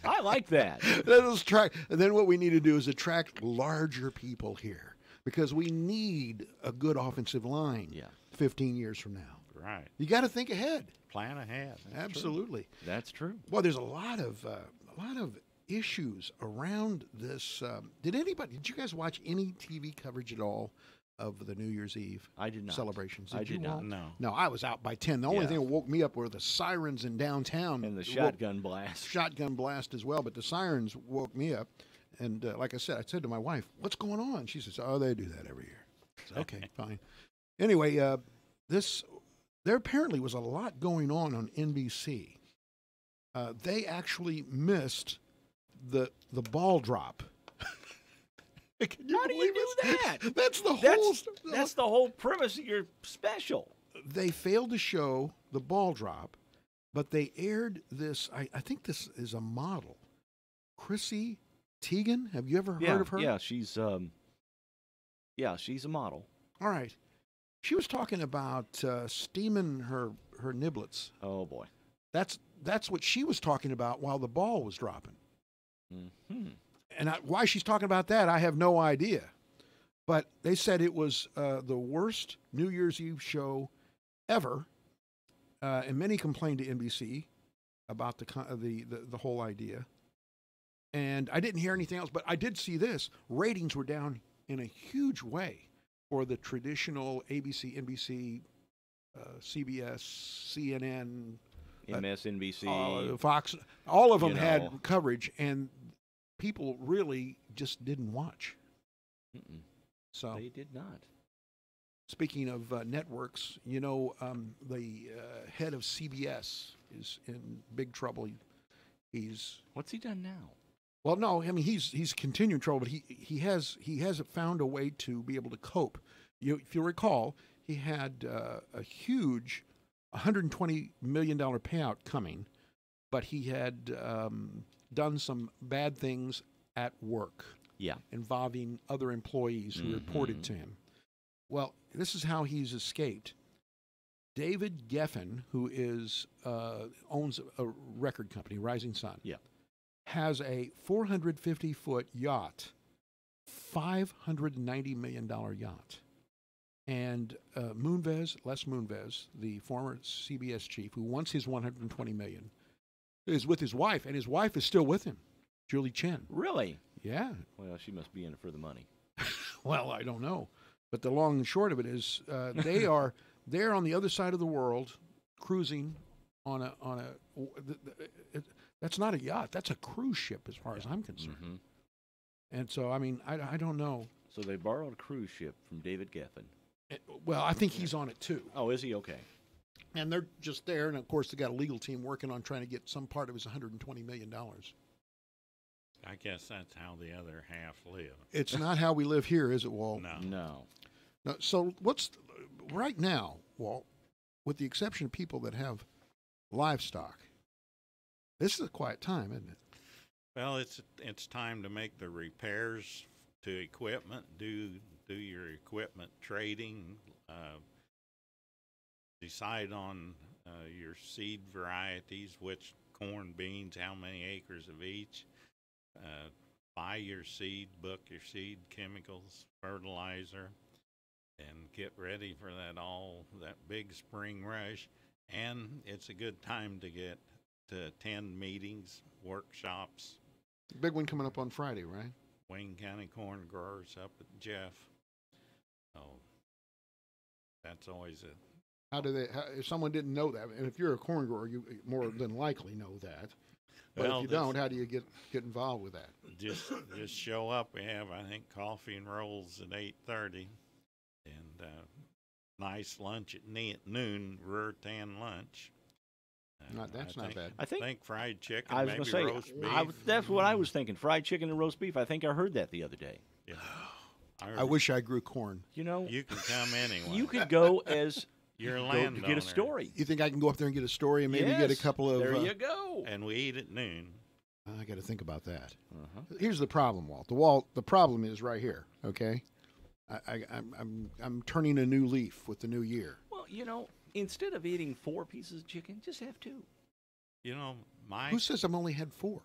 I like that. Let's try. And then what we need to do is attract larger people here, because we need a good offensive line 15 years from now. Right. You got to think ahead. Plan ahead. That's Absolutely. True. That's true. Well, there's a lot of issues around this. Did you guys watch any TV coverage at all of the New Year's Eve I did not. celebrations? I did not. No, I was out by 10. The only thing that woke me up were the sirens in downtown. And the shotgun blast. Shotgun blast as well, but the sirens woke me up. And like I said to my wife, what's going on? She says, oh, they do that every year. I said, okay, fine. Anyway, there apparently was a lot going on NBC. They actually missed the ball drop. How do you do that? That's the whole premise of your special. They failed to show the ball drop, but they aired this. I think this is a model, Chrissy Teigen. Have you ever heard of her? Yeah, she's she's a model. All right, she was talking about steaming her niblets. Oh boy, that's what she was talking about while the ball was dropping. Mm-hmm. And why she's talking about that, I have no idea. But they said it was the worst New Year's Eve show ever, and many complained to NBC about the whole idea. And I didn't hear anything else, but I did see this. Ratings were down in a huge way for the traditional ABC, NBC, CBS, CNN, MSNBC, Fox. All of them had coverage, and people really just didn't watch. Mm-mm. So they did not. Speaking of networks, the head of CBS is in big trouble. What's he done now? Well, no, I mean he's continuing trouble, but he hasn't found a way to be able to cope. If you recall, he had a huge $120 million payout coming, but he had done some bad things at work. Yeah. Involving other employees who reported to him. Well, this is how he's escaped. David Geffen, who owns a record company, Rising Sun, has a 450-foot yacht, $590 million yacht. And Les Moonves, the former CBS chief, who wants his $120 million, is with his wife, and his wife is still with him, Julie Chen. Really? Yeah. Well, she must be in it for the money. Well, I don't know. But the long and short of it is they're on the other side of the world cruising on a that's not a yacht. That's a cruise ship as far as I'm concerned. Mm-hmm. And so, I mean, I don't know. So they borrowed a cruise ship from David Geffen. Well, I think he's on it too. Oh, is he? Okay. And they're just there. And, of course, they got a legal team working on trying to get some part of his $120 million. I guess that's how the other half live. It's not how we live here, is it, Walt? No. So right now, Walt, with the exception of people that have livestock, this is a quiet time, isn't it? Well, it's time to make the repairs to equipment, do your equipment trading, decide on your seed varieties, which corn, beans, how many acres of each. buy your seed, book your seed chemicals, fertilizer, and get ready for that big spring rush. And it's a good time to attend meetings, workshops. Big one coming up on Friday, right? Wayne County Corn Growers up at Jeff. So that's always How do they? If someone didn't know that, and if you're a corn grower, you more than likely know that. But well, if you don't, how do you get involved with that? Just show up. We have, I think, coffee and rolls at 8:30, and nice lunch at noon, rare-tan lunch. That's not bad. I think fried chicken. I was maybe going to roast say, beef. that's what I was thinking. Fried chicken and roast beef. I think I heard that the other day. Yeah. I wish I grew corn. You know, you can come anyway. You could go as you're a go landowner. to get a story. You think I can go up there and get a story and maybe get a couple of? There you go. And we eat at noon. I got to think about that. Uh-huh. Here's the problem, Walt. The problem is right here. Okay, I'm turning a new leaf with the new year. Well, you know, instead of eating 4 pieces of chicken, just have 2. You know, who says I've only had 4?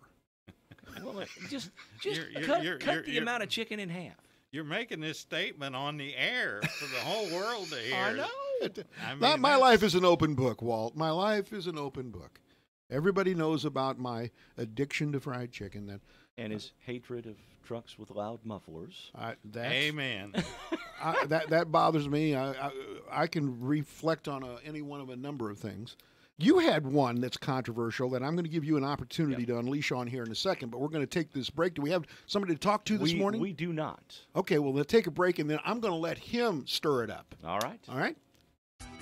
Well, just cut the amount of chicken in half. You're making this statement on the air for the whole world to hear. I know. My life is an open book, Walt. My life is an open book. Everybody knows about my addiction to fried chicken. And his hatred of trucks with loud mufflers. Amen. That bothers me. I can reflect on any one of a number of things. You had one that's controversial that I'm going to give you an opportunity to unleash on here in a second, but we're going to take this break. Do we have somebody to talk to this morning? We do not. Okay, well, let's take a break, and then I'm going to let him stir it up. All right. All right?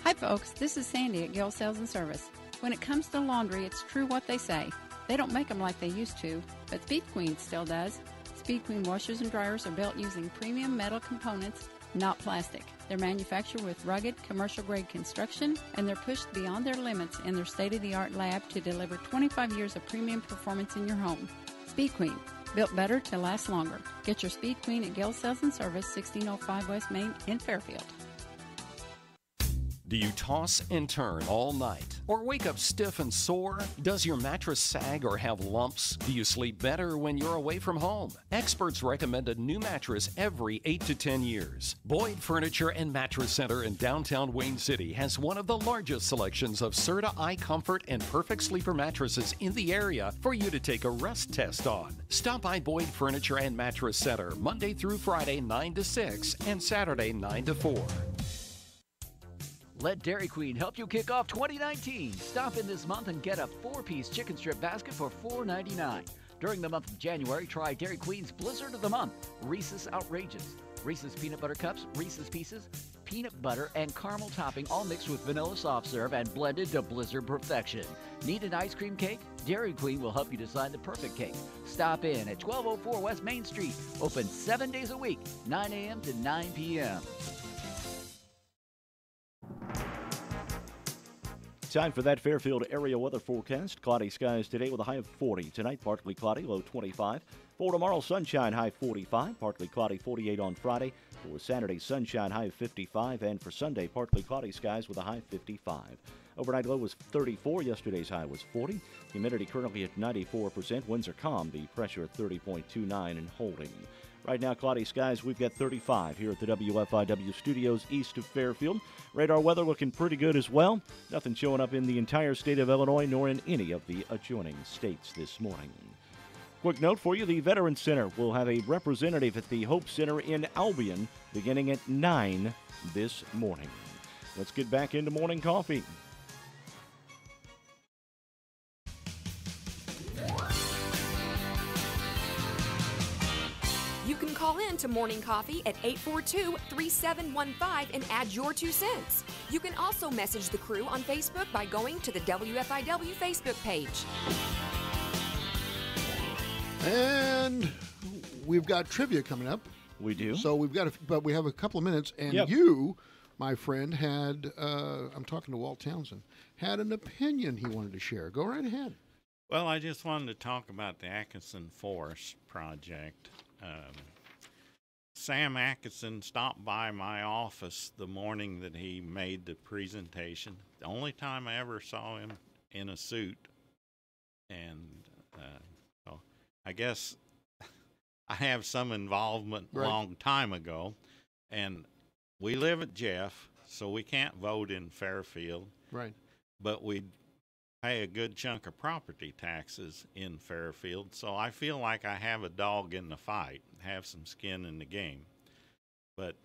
Hi, folks. This is Sandy at Gill Sales and Service. When it comes to laundry, it's true what they say. They don't make them like they used to, but Speed Queen still does. Speed Queen washers and dryers are built using premium metal components, not plastic. They're manufactured with rugged, commercial-grade construction, and they're pushed beyond their limits in their state-of-the-art lab to deliver 25 years of premium performance in your home. Speed Queen, built better to last longer. Get your Speed Queen at Gill Sales and Service, 1605 West Main in Fairfield. Do you toss and turn all night or wake up stiff and sore? Does your mattress sag or have lumps? Do you sleep better when you're away from home? Experts recommend a new mattress every 8 to 10 years. Boyd Furniture and Mattress Center in downtown Wayne City has one of the largest selections of Serta iComfort and Perfect Sleeper mattresses in the area for you to take a rest test on. Stop by Boyd Furniture and Mattress Center Monday through Friday 9 to 6 and Saturday 9 to 4. Let Dairy Queen help you kick off 2019. Stop in this month and get a 4-piece chicken strip basket for $4.99. During the month of January, try Dairy Queen's Blizzard of the Month, Reese's Outrageous. Reese's Peanut Butter Cups, Reese's Pieces, peanut butter, and caramel topping all mixed with vanilla soft serve and blended to Blizzard perfection. Need an ice cream cake? Dairy Queen will help you design the perfect cake. Stop in at 1204 West Main Street. Open 7 days a week, 9 a.m. to 9 p.m. Time for that Fairfield area weather forecast. Cloudy skies today with a high of 40. Tonight, partly cloudy, low 25. For tomorrow, sunshine, high 45. Partly cloudy, 48 on Friday. For Saturday, sunshine, high of 55. And for Sunday, partly cloudy skies with a high of 55. Overnight low was 34. Yesterday's high was 40. Humidity currently at 94%. Winds are calm. The pressure at 30.29 and holding. Right now, cloudy skies, we've got 35 here at the WFIW studios east of Fairfield. Radar weather looking pretty good as well. Nothing showing up in the entire state of Illinois nor in any of the adjoining states this morning. Quick note for you, the Veterans Center will have a representative at the Hope Center in Albion beginning at 9 this morning. Let's get back into morning coffee. You can call in to Morning Coffee at 842-3715 and add your 2 cents. You can also message the crew on Facebook by going to the WFIW Facebook page. And we've got trivia coming up. We do. So we have a couple of minutes, and you, my friend, had I'm talking to Walt Townsend, had an opinion he wanted to share. Go right ahead. Well, I just wanted to talk about the Atkinson Forest project. Sam Atkinson stopped by my office the morning that he made the presentation. The only time I ever saw him in a suit. And so I guess I have some involvement a Right. long time ago, and we live at Jeff, so we can't vote in Fairfield, Right. but we pay a good chunk of property taxes in Fairfield, so I feel like I have a dog in the fight, have some skin in the game. But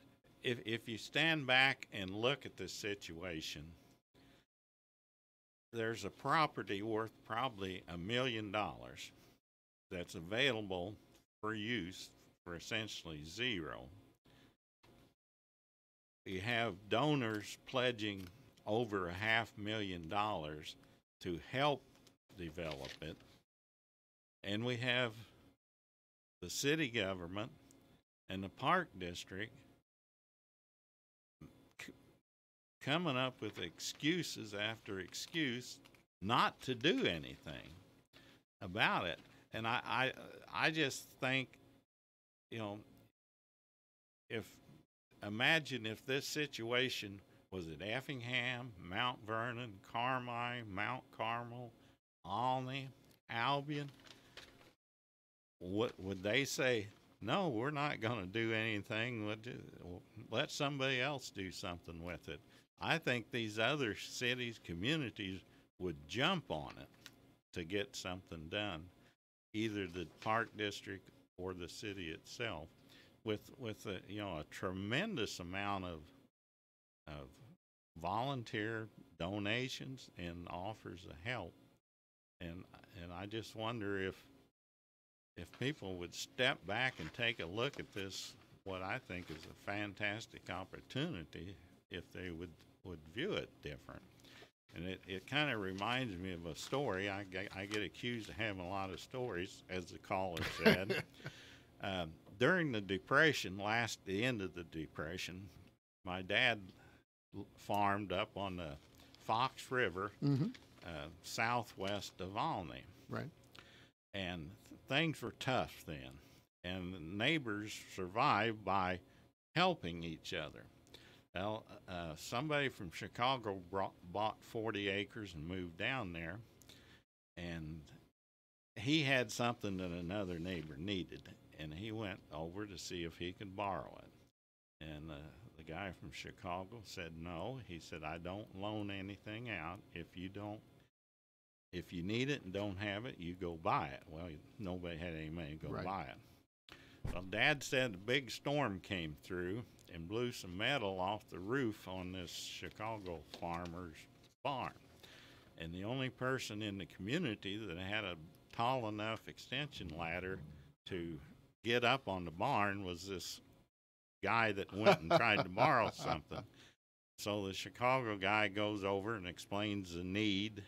if you stand back and look at this situation, there's a property worth probably $1 million that's available for use for essentially zero. You have donors pledging over $500,000 to help develop it, and we have the city government and the park district coming up with excuses after excuse not to do anything about it. And I just think, you know, imagine if this situation was at Effingham, Mount Vernon, Carmine, Mount Carmel, Alney, Albion, what would they say? No, we're not going to do anything. Let somebody else do something with it. I think these other cities, communities would jump on it to get something done, either the park district or the city itself, with a tremendous amount of volunteer donations and offers of help. And I just wonder if people would step back and take a look at this, what I think is a fantastic opportunity, if they would view it different. And it kind of reminds me of a story. I get accused of having a lot of stories, as the caller said. During the Depression, the end of the Depression, my dad farmed up on the Fox River, southwest of Alney. Right. And things were tough then. And the neighbors survived by helping each other. Well, somebody from Chicago bought 40 acres and moved down there, and he had something that another neighbor needed, and he went over to see if he could borrow it. And the guy from Chicago said no. He said, I don't loan anything out. If you need it and don't have it, you go buy it. Well, nobody had any money to go buy it. Well, Dad said a big storm came through and blew some metal off the roof on this Chicago farmer's barn. And the only person in the community that had a tall enough extension ladder to get up on the barn was this guy that went and tried to borrow something. So the Chicago guy goes over and explains the need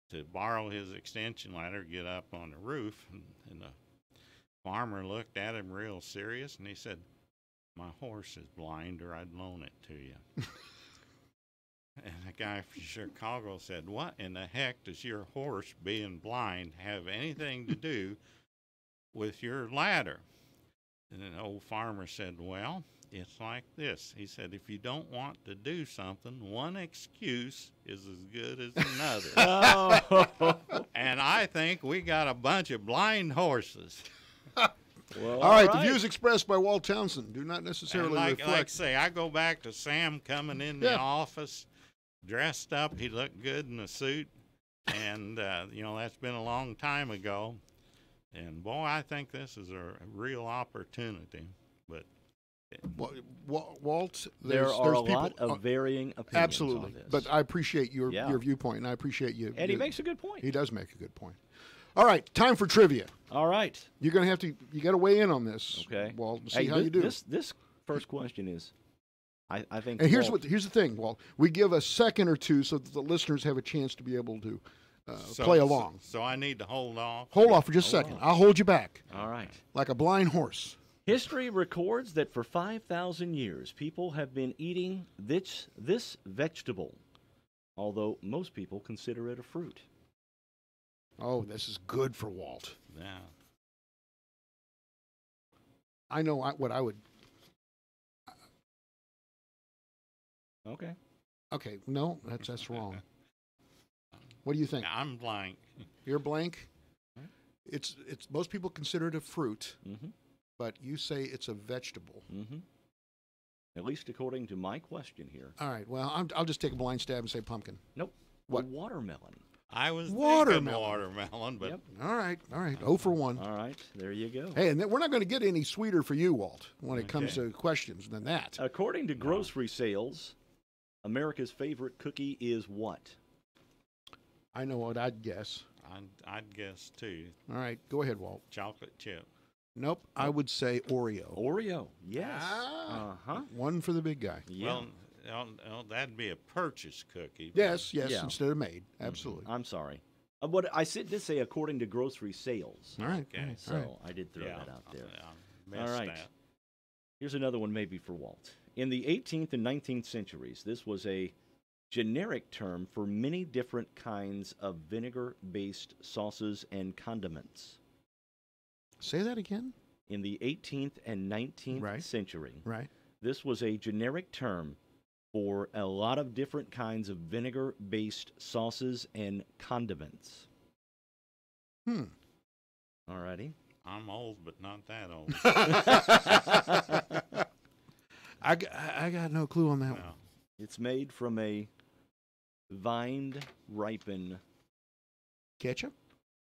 to borrow his extension ladder, get up on the roof. And the farmer looked at him real serious, and he said, my horse is blind, or I'd loan it to you. And the guy from Chicago said, what in the heck does your horse being blind have anything to do with your ladder? And the old farmer said, well, it's like this. He said, if you don't want to do something, one excuse is as good as another. And I think we got a bunch of blind horses. Well, all right. The views expressed by Walt Townsend do not necessarily reflect. Like I say, I go back to Sam coming in the office, dressed up. He looked good in a suit, and that's been a long time ago. And boy, I think this is a real opportunity. But Walt, there are a people, lot of varying opinions. Absolutely, on this. but I appreciate your viewpoint, and I appreciate you. And he makes a good point. He does make a good point. All right, time for trivia. All right, you're going to have to. You got to weigh in on this. Okay, Walt. See how you do. This first question is, I think. And here's the thing, Walt. We give a second or two so that the listeners have a chance to be able to play along. So I need to hold off. Hold off for just a second. I'll hold you back. All right. Like a blind horse. History records that for 5,000 years, people have been eating this vegetable, although most people consider it a fruit. Oh, this is good for Walt. Yeah. I know what I would. Okay. Okay. No, that's wrong. What do you think? I'm blank. You're blank? It's most people consider it a fruit, Mm-hmm. but you say it's a vegetable. Mm-hmm. At least according to my question here. All right. Well, I'll just take a blind stab and say pumpkin. Nope. What? Watermelon. I was Watermelon. thinking watermelon, but Yep. All right. 0 for 1. All right. There you go. Hey, and we're not going to get any sweeter for you, Walt, when it comes Okay. to questions than that. According to grocery sales, America's favorite cookie is what? I know what I'd guess. I'd guess too. All right. Go ahead, Walt. Chocolate chip. Nope. I would say Oreo. Oreo. Yes. Ah. Uh-huh. 1 for the big guy. Yeah. Well, that'd be a purchase cookie. Yes, Yeah. instead of made. Absolutely. I'm sorry. But I did say according to grocery sales. All right. Okay. So I did throw Yeah, that out there. I missed All right. that. Here's another one maybe for Walt. In the 18th and 19th centuries, this was a generic term for many different kinds of vinegar-based sauces and condiments. Say that again. In the 18th and 19th century, Right. this was a generic term for a lot of different kinds of vinegar-based sauces and condiments. Alrighty. I'm old, but not that old. I got no clue on that one. It's made from a vined, ripened. Ketchup?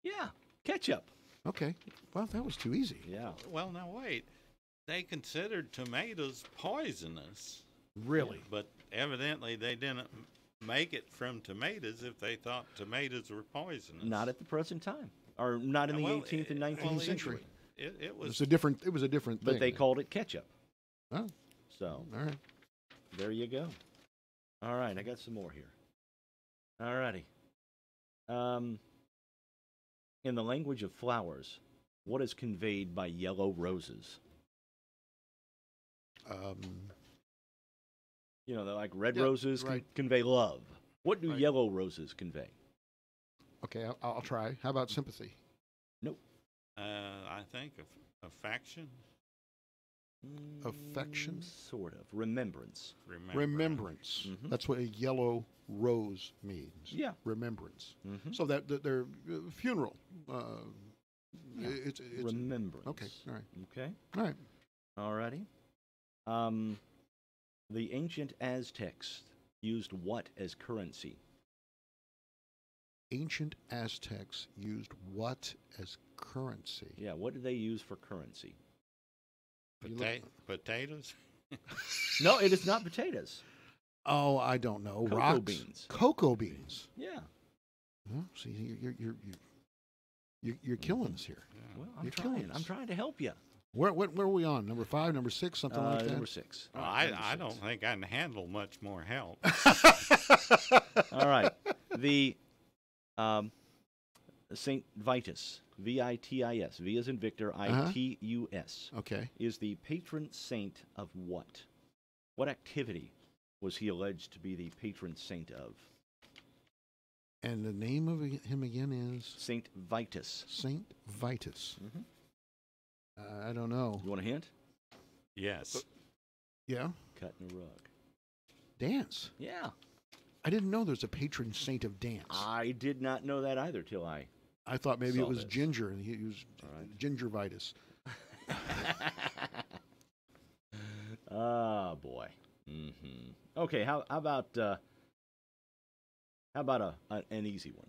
Yeah, ketchup. Okay. Well, that was too easy. Yeah. Well, now wait. They considered tomatoes poisonous. Really? But evidently they didn't make it from tomatoes if they thought tomatoes were poisonous. Not at the present time, or not in the 18th and 19th century. It was It was a different thing. But they called it ketchup. Oh. So, All right. there you go. All right, I got some more here. All righty. In the language of flowers, what is conveyed by yellow roses? You know, they're like red Yeah, roses right. convey love. What do Right. yellow roses convey? Okay, I'll try. How about sympathy? Nope. I think affection. Affection? Sort of. Remembrance. Remembrance. Mhm. That's what a yellow rose means. Yeah. Remembrance. Mhm. So that their funeral. Yeah. It's Remembrance. Okay. All right. Okay. All right. All righty. The ancient Aztecs used what as currency? Ancient Aztecs used what as currency? Yeah, what did they use for currency? Potatoes? No, it is not potatoes. Oh, I don't know. Cocoa Rocks? beans. Cocoa beans. Yeah. Well, see, you're killing us here. Well, You're killing us. I'm trying to help you. Where are we on? Number 5, number 6, something like that. Number 6. Well, I don't think I can handle much more help. All right. The Saint Vitus, Vitis, V as in Victor, Itus, Okay. is the patron saint of what? What activity was he alleged to be the patron saint of? And the name of him again is? Saint Vitus. Saint Vitus. Mhm. I don't know. You want a hint? Yes. Yeah? Cutting a rug. Dance. Yeah. I didn't know there's a patron saint of dance. I did not know that either till I thought maybe saw it was this. Ginger, and he was Gingervitis. Oh boy. Okay, how about an easy one?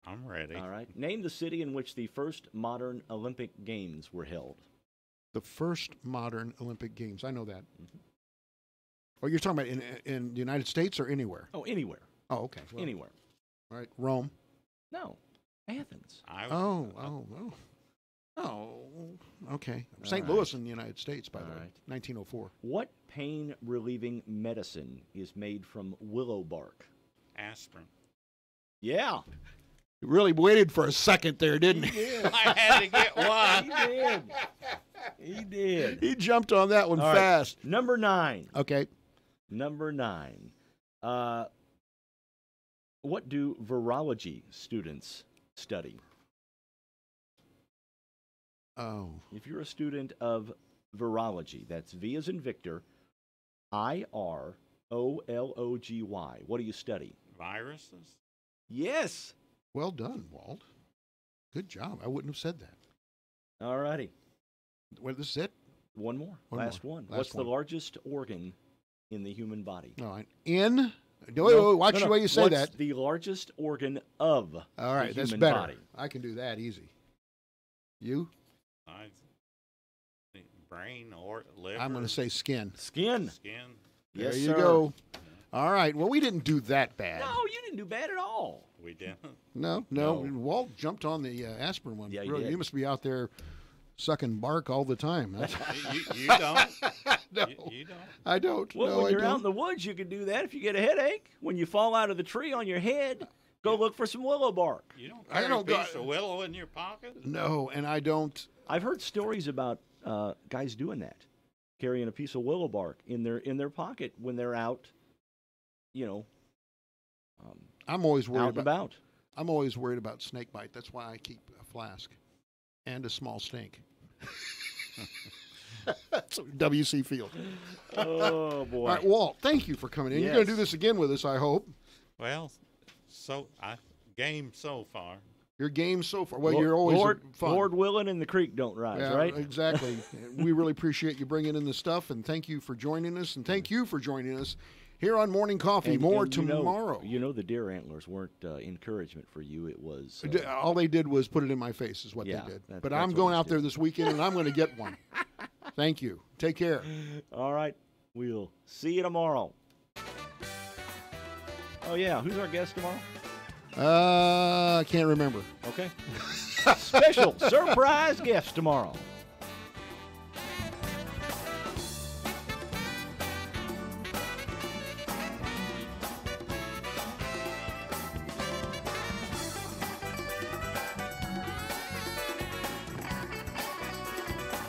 I'm ready. All right. Name the city in which the first modern Olympic Games were held. The first modern Olympic Games. I know that. Oh, you're talking about in the United States or anywhere? Oh, anywhere. Oh, okay. Well, Anywhere. all right. Rome. No. Athens. Oh. Okay. All St. right. Louis in the United States, by the All way. right. 1904. What pain-relieving medicine is made from willow bark? Aspirin. Yeah. You really waited for a second there, didn't he? I had to get one. He did. He did. He jumped on that one All right. fast. Number 9. Okay. Number 9. What do virology students study? Oh. If you're a student of virology, that's V as in Victor, IROLOGY, what do you study? Viruses? Yes. Well done, Walt. Good job. I wouldn't have said that. All righty. What, this is it? One more. Last one. Last What's one. the largest organ in the human body? All right. Watch the way you say What's that. the largest organ of All right, the that's human better. body? I can do that easy. You? I think brain or liver. I'm going to say skin. Skin. Skin. Yes, there you sir. go. All right. Well, we didn't do that bad. No, you didn't do bad at all. We didn't. No. Walt jumped on the aspirin one. Yeah, he really, did. you must be out there sucking bark all the time. You don't. No, you don't. I don't. Well, no, when you're I don't. out in the woods, you can do that. If you get a headache, when you fall out of the tree on your head, go look for some willow bark. You don't I carry don't a piece of willow in your pocket? No, and I don't. I've heard stories about guys doing that, carrying a piece of willow bark in their pocket when they're out. I'm always worried out and about. I'm always worried about snake bite. That's why I keep a flask and a small snake. W.C. Field. Oh boy! All right, Walt. Thank you for coming in. Yes. You're going to do this again with us, I hope. Well, game so far. Your game so far. Well, you're always fun. Lord willing and the creek don't rise, Yeah, right? Exactly. We really appreciate you bringing in the stuff, and thank you for joining us, and thank you for joining us here on Morning Coffee. More tomorrow. The deer antlers weren't encouragement for you. It was all they did was put it in my face, is what they did. But I'm going out there this weekend, and I'm going to get one. Thank you. Take care. All right. We'll see you tomorrow. Oh, yeah. Who's our guest tomorrow? I can't remember. Okay. Special surprise guest tomorrow.